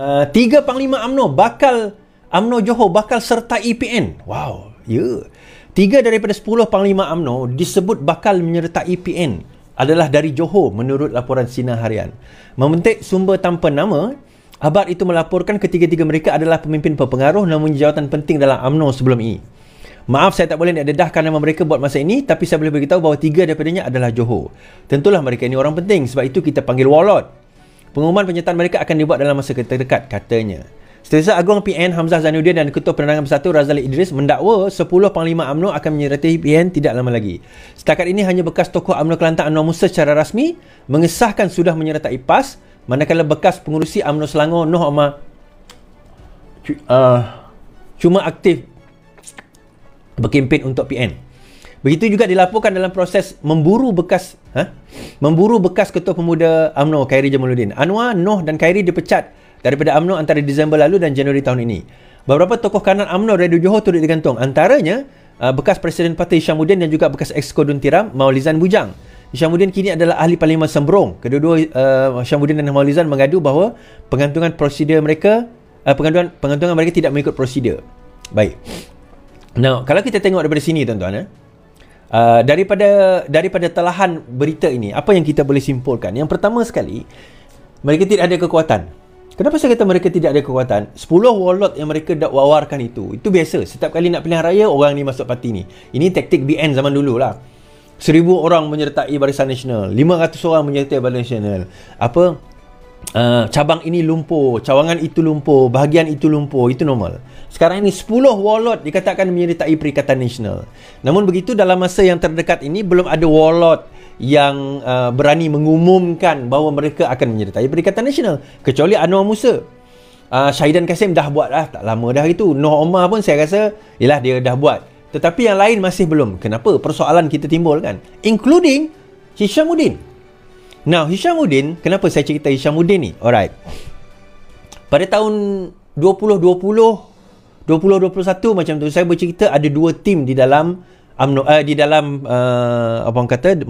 3 Panglima UMNO Johor bakal sertai PN. Wow, ya. 3 daripada 10 Panglima UMNO disebut bakal menyertai PN adalah dari Johor menurut laporan Sinar Harian. Memetik sumber tanpa nama, khabar itu melaporkan ketiga-tiga mereka adalah pemimpin berpengaruh namun jawatan penting dalam UMNO sebelum ini. Maaf, saya tak boleh nak dedahkan nama mereka buat masa ini, tapi saya boleh beritahu bahawa 3 daripadanya adalah Johor. Tentulah mereka ini orang penting, sebab itu kita panggil warlord. Pengumuman penyertaan mereka akan dibuat dalam masa terdekat, katanya. Setiausaha Agung PN Hamzah Zainuddin dan Ketua Penerangan Bersatu Razali Idris mendakwa 10 Panglima UMNO akan menyertai PN tidak lama lagi. Setakat ini hanya bekas tokoh UMNO Kelantan Anwar Musa secara rasmi mengesahkan sudah menyertai PAS, manakala bekas pengurusi UMNO Selangor Noh Omar cuma aktif berkempen untuk PN. Begitu juga dilaporkan dalam proses memburu bekas Ketua Pemuda UMNO Khairi Jamaluddin. Anwar, Noh dan Khairi dipecat daripada UMNO antara Disember lalu dan Januari tahun ini. Beberapa tokoh kanan UMNO Radio Johor turut digantung, antaranya bekas Presiden Parti Hishamuddin dan juga bekas Ex-Kodun Tiram Maulizan Bujang. Hishamuddin kini adalah ahli Parlimen Sembrong. Kedua-dua Hishamuddin dan Maulizan mengadu bahawa pengantungan mereka tidak mengikut prosedur. Baik. Now, kalau kita tengok daripada sini tuan-tuan, daripada telahan berita ini, apa yang kita boleh simpulkan? Yang pertama sekali, mereka tidak ada kekuatan. Kenapa saya kata mereka tidak ada kekuatan? 10 warlord yang mereka dah wawarkan itu biasa. Setiap kali nak pilihan raya, orang ni masuk parti ni. Ini taktik BN zaman dulu lah. 1000 orang menyertai Barisan Nasional, 500 orang menyertai Barisan Nasional. Cabang ini lumpuh, cawangan itu lumpuh, bahagian itu lumpuh, itu normal. Sekarang ini 10 warlord dikatakan menyertai Perikatan Nasional. Namun begitu, dalam masa yang terdekat ini belum ada warlord yang berani mengumumkan bahawa mereka akan menyertai Perikatan Nasional, kecuali Anwar Musa. Syahidan Kasim dah buat dah, tak lama dah itu. Noh Omar pun saya rasa yelah dia dah buat. Tetapi yang lain masih belum. Kenapa? Persoalan kita timbul kan, including Hishamuddin. Now, Hishamuddin, kenapa saya cerita Hishamuddin ni? Alright. Pada tahun 2021 macam tu, saya bercerita ada 2 tim di dalam UMNO,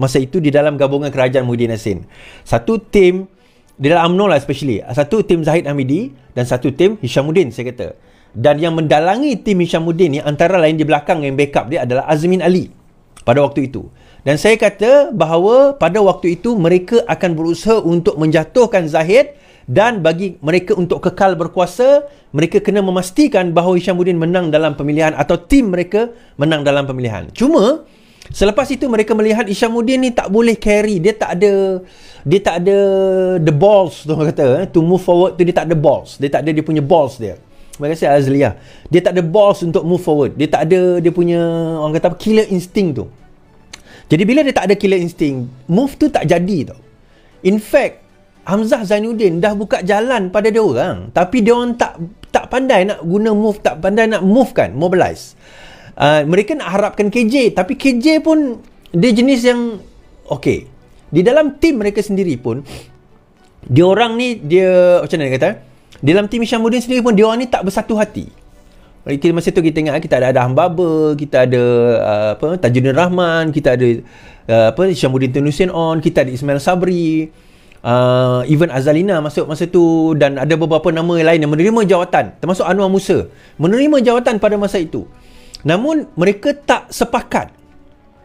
masa itu di dalam gabungan kerajaan Muhyiddin Yassin. Satu tim di dalam UMNO lah, especially. Satu tim Zahid Hamidi dan satu tim Hishamuddin, saya kata. Dan yang mendalangi tim Hishamuddin ni, antara lain di belakang yang backup dia adalah Azmin Ali pada waktu itu. Dan saya kata bahawa pada waktu itu mereka akan berusaha untuk menjatuhkan Zahid, dan bagi mereka untuk kekal berkuasa, mereka kena memastikan bahawa Hishamuddin menang dalam pemilihan atau tim mereka menang dalam pemilihan. Cuma selepas itu mereka melihat Hishamuddin ni tak boleh carry, dia tak ada the balls tu orang kata, to move forward tu, dia tak ada balls, dia tak ada dia punya balls dia. Terima kasih Azliyah. Dia tak ada balls untuk move forward, dia tak ada dia punya orang kata apa, killer instinct tu. Jadi bila dia tak ada killer instinct, move tu tak jadi tau. In fact, Hamzah Zainuddin dah buka jalan pada dia orang, tapi dia orang tak pandai nak guna move, tak pandai nak move kan, mobilize. Mereka nak harapkan KJ, tapi KJ pun dia jenis yang okey. Di dalam tim mereka sendiri pun, dia orang ni macam mana dia kata? Di dalam tim Hishamuddin sendiri pun dia orang ni tak bersatu hati. Masa tu kita ingat kita ada Adham Baba, kita ada Tajuddin Rahman, kita ada Hishamuddin Tunusin On, kita ada Ismail Sabri, even Azalina masuk masa tu, dan ada beberapa nama lain yang menerima jawatan, termasuk Anwar Musa menerima jawatan pada masa itu. Namun mereka tak sepakat.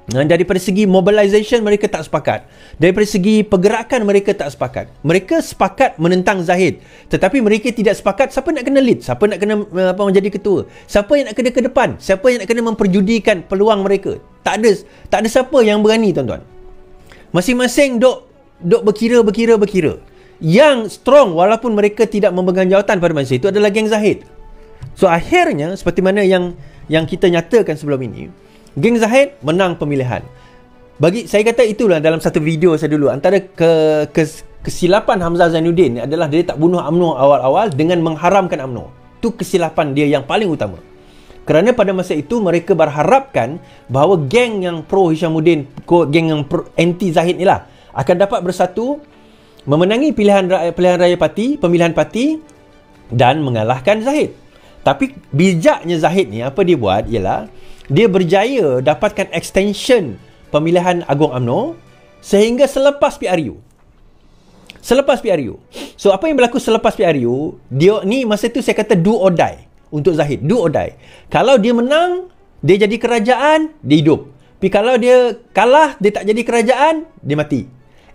Daripada segi mobilisation mereka tak sepakat. Daripada segi pergerakan mereka tak sepakat. Mereka sepakat menentang Zahid, tetapi mereka tidak sepakat siapa nak kena lead, siapa nak kena menjadi ketua, siapa yang nak kena ke depan, siapa yang nak kena memperjudikan peluang mereka. Tak ada siapa yang berani, tuan-tuan. Masing-masing dok berkira. Yang strong walaupun mereka tidak memegang jawatan pada masa itu adalah geng Zahid. So akhirnya seperti mana yang kita nyatakan sebelum ini, geng Zahid menang pemilihan. Bagi saya kata itulah dalam satu video saya dulu, antara kesilapan Hamzah Zainuddin adalah dia tak bunuh UMNO awal-awal dengan mengharamkan UMNO. Itu kesilapan dia yang paling utama. Kerana pada masa itu mereka berharapkan bahawa geng yang pro Hishamuddin, geng yang anti Zahid ni lah, akan dapat bersatu memenangi pemilihan parti dan mengalahkan Zahid. Tapi bijaknya Zahid ni, apa dia buat ialah dia berjaya dapatkan extension pemilihan Agung UMNO sehingga selepas PRU. So apa yang berlaku selepas PRU, dia ni masa tu saya kata do or die untuk Zahid, do or die. Kalau dia menang, dia jadi kerajaan, dia hidup. Tapi kalau dia kalah, dia tak jadi kerajaan, dia mati.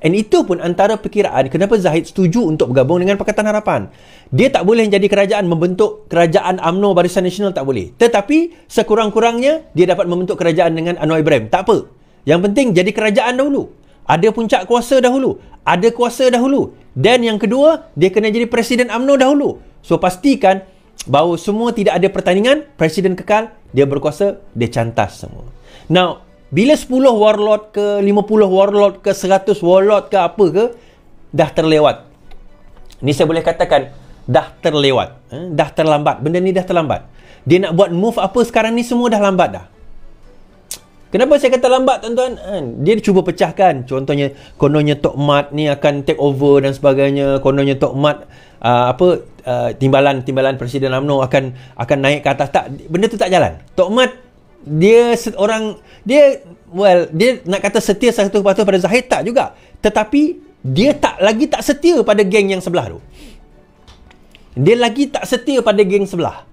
And itu pun antara perkiraan kenapa Zahid setuju untuk bergabung dengan Pakatan Harapan. Dia tak boleh jadi kerajaan, membentuk kerajaan UMNO Barisan Nasional, tak boleh. Tetapi sekurang-kurangnya dia dapat membentuk kerajaan dengan Anwar Ibrahim. Tak apa. Yang penting jadi kerajaan dahulu. Ada puncak kuasa dahulu. Ada kuasa dahulu. Dan yang kedua, dia kena jadi Presiden UMNO dahulu. So pastikan bahawa semua tidak ada pertandingan, Presiden kekal, dia berkuasa, dia cantas semua. Now, bila 10 warlord ke 50 warlord ke 100 warlord ke apa ke, dah terlewat. Ni saya boleh katakan, dah terlewat. Dah terlambat. Benda ni dah terlambat. Dia nak buat move apa sekarang ni semua dah lambat dah. Kenapa saya kata lambat, tuan-tuan? Dia cuba pecahkan. Contohnya, kononnya Tok Mat ni akan take over dan sebagainya. Kononnya Tok Mat timbalan Presiden UMNO akan naik ke atas. Tak, benda tu tak jalan. Tok Mat dia nak kata setia 100% pada Zahid, tak juga. Tetapi dia tak setia pada geng yang sebelah tu. Dia lagi tak setia pada geng sebelah.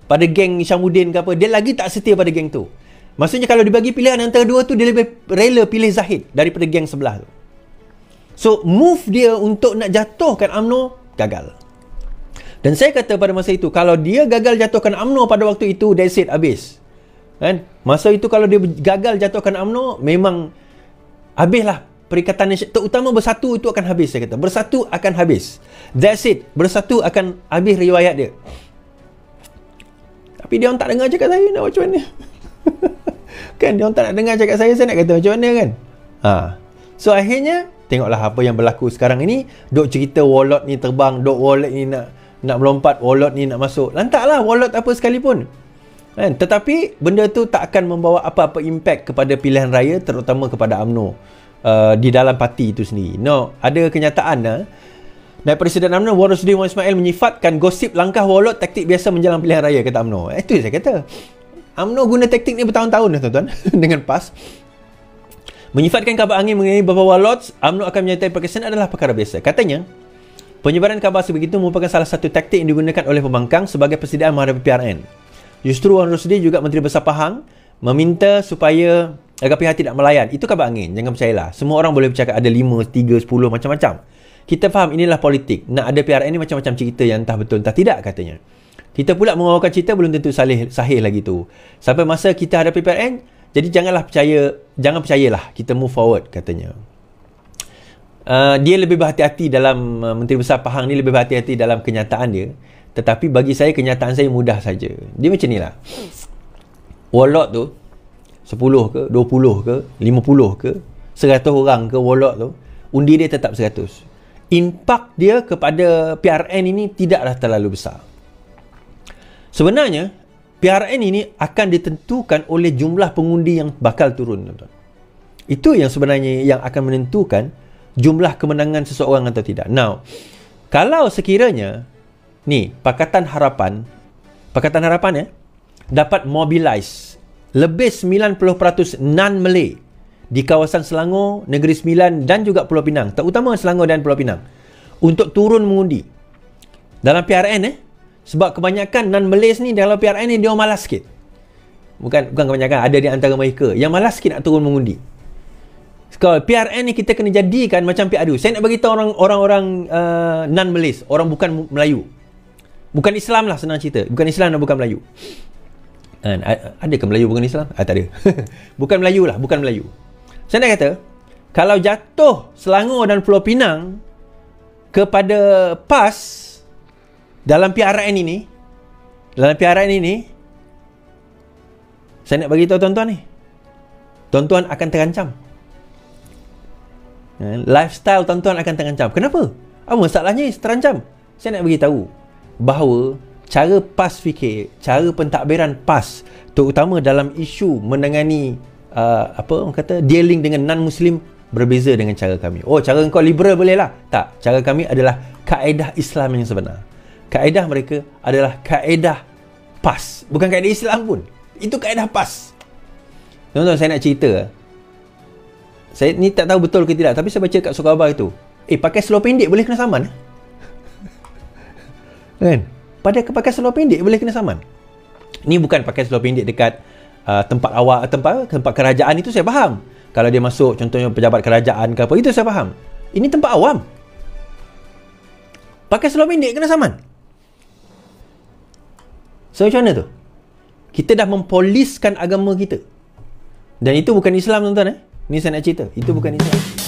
Pada geng Hishamuddin ke apa, dia lagi tak setia pada geng tu. Maksudnya kalau dibagi pilihan antara dua tu, dia lebih rela pilih Zahid daripada geng sebelah tu. So move dia untuk nak jatuhkan UMNO gagal. Dan saya kata pada masa itu, kalau dia gagal jatuhkan UMNO pada waktu itu, that's it, habis. Kan? Masa itu kalau dia gagal jatuhkan UMNO, memang habislah Perikatan Nasional. Terutama Bersatu itu akan habis, saya kata. Bersatu akan habis. That's it. Bersatu akan habis riwayat dia. Tapi dia orang tak dengar cakap saya, nak macam mana? Kan dia orang tak nak dengar cakap saya nak kata macam mana kan? So akhirnya tengoklah apa yang berlaku sekarang ini. Dok cerita warlord ni terbang, dok warlord ni nak melompat, warlord ni nak masuk. Lantaklah warlord apa sekalipun. Kan? Tetapi benda tu tak akan membawa apa-apa impact kepada pilihan raya, terutama kepada UMNO di dalam parti itu sendiri. No, ada kenyataan dari Presiden UMNO Waruddin Wan Ismail menyifatkan gosip langkah warlord taktik biasa menjelang pilihan raya, kata UMNO. Itu saya kata. UMNO guna taktik ni bertahun-tahun dah, tuan-tuan. Dengan PAS. Menyifatkan kabar angin mengenai beberapa warlords, UMNO akan menyertai perkesan adalah perkara biasa. Katanya, penyebaran kabar sebegitu merupakan salah satu taktik yang digunakan oleh pembangkang sebagai persediaan menghadapi PRN. Justru Wan Rosdi juga Menteri Besar Pahang meminta supaya agar pihak tidak melayan. Itu kabar angin, jangan percayalah. Semua orang boleh bercakap ada 5, 3, 10 macam-macam. Kita faham inilah politik. Nak ada PRN ni macam-macam cerita yang entah betul entah tidak, katanya. Kita pula mengeluarkan cerita belum tentu sahih lagi tu. Sampai masa kita hadapi PRN, jadi jangan percayalah, kita move forward, katanya. Dia lebih berhati-hati dalam Menteri Besar Pahang ni lebih berhati-hati dalam kenyataan dia. Tetapi bagi saya, kenyataan saya mudah saja. Dia macam ni lah. Warlord tu 10 ke, 20 ke, 50 ke, 100 orang ke warlord tu, undi dia tetap 100. Impak dia kepada PRN ini tidaklah terlalu besar. Sebenarnya PRN ini akan ditentukan oleh jumlah pengundi yang bakal turun, tuan-tuan. Itu yang sebenarnya yang akan menentukan jumlah kemenangan seseorang atau tidak. Now, kalau sekiranya ni Pakatan Harapan dapat mobilize lebih 90% non-Malay di kawasan Selangor, Negeri Sembilan dan juga Pulau Pinang, terutama Selangor dan Pulau Pinang, untuk turun mengundi dalam PRN. Sebab kebanyakan non-Malays ni dalam PRN ni dia malas sikit. Bukan kebanyakan, ada di antara mereka yang malas sikit nak turun mengundi. Kalau PRN ni kita kena jadikan macam PRU. Saya nak bagi tahu orang-orang non-Malays, orang bukan Melayu. Bukan Islam lah, senang cerita. Bukan Islam dan bukan Melayu. Adakah Melayu bukan Islam? Tak ada. Bukan Melayu lah, bukan Melayu. Saya nak kata, kalau jatuh Selangor dan Pulau Pinang kepada PAS dalam PRN ini, saya nak bagi tahu tuan-tuan ni, tuan-tuan akan terancam. Lifestyle tuan-tuan akan terancam. Kenapa? Apa masalahnya terancam? Saya nak bagi tahu bahawa cara PAS fikir, cara pentadbiran PAS, terutama dalam isu menangani orang kata dealing dengan non-Muslim, berbeza dengan cara kami. Oh, cara kau liberal boleh lah. Tak, cara kami adalah kaedah Islam yang sebenar. Kaedah mereka adalah kaedah PAS. Bukan kaedah Islam pun. Itu kaedah PAS. Tuan-tuan, saya nak cerita. Saya ni tak tahu betul ke tidak, tapi saya baca kat surat khabar itu. Pakai seluar pendek boleh kena saman? Kan? Pakai seluar pendek boleh kena saman. Ni bukan pakai seluar pendek dekat tempat awak, tempat kerajaan, itu saya faham. Kalau dia masuk contohnya pejabat kerajaan ke apa, itu saya faham. Ini tempat awam. Pakai seluar pendek kena saman. So macam mana tu? Kita dah mempoliskan agama kita. Dan itu bukan Islam, tuan-tuan. Ni saya nak cerita. Itu bukan Islam.